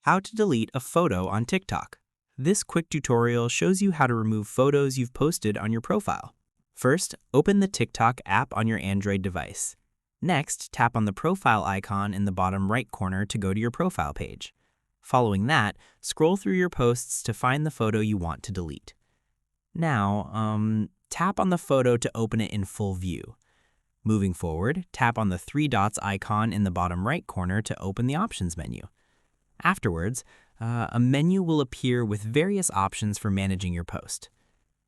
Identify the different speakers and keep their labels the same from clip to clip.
Speaker 1: How to delete a photo on TikTok. This quick tutorial shows you how to remove photos you've posted on your profile. First, open the TikTok app on your Android device. Next, tap on the profile icon in the bottom right corner to go to your profile page. Following that, scroll through your posts to find the photo you want to delete. Now, tap on the photo to open it in full view. Moving forward, tap on the three dots icon in the bottom right corner to open the options menu. Afterwards, a menu will appear with various options for managing your post.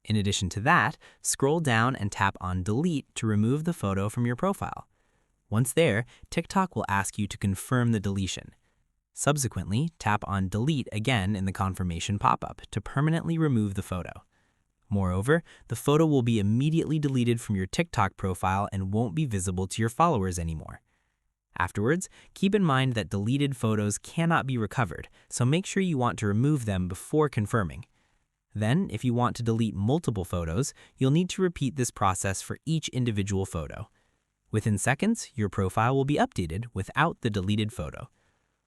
Speaker 1: In addition to that, scroll down and tap on Delete to remove the photo from your profile. Once there, TikTok will ask you to confirm the deletion. Subsequently, tap on Delete again in the confirmation pop-up to permanently remove the photo. Moreover, the photo will be immediately deleted from your TikTok profile and won't be visible to your followers anymore. Afterwards, keep in mind that deleted photos cannot be recovered, so make sure you want to remove them before confirming. Then, if you want to delete multiple photos, you'll need to repeat this process for each individual photo. Within seconds, your profile will be updated without the deleted photo.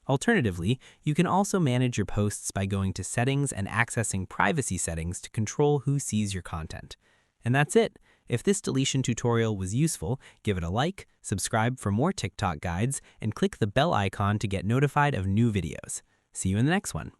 Speaker 1: Alternatively, you can also manage your posts by going to Settings and accessing Privacy settings to control who sees your content. And that's it. If this deletion tutorial was useful, give it a like, subscribe for more TikTok guides, and click the bell icon to get notified of new videos. See you in the next one.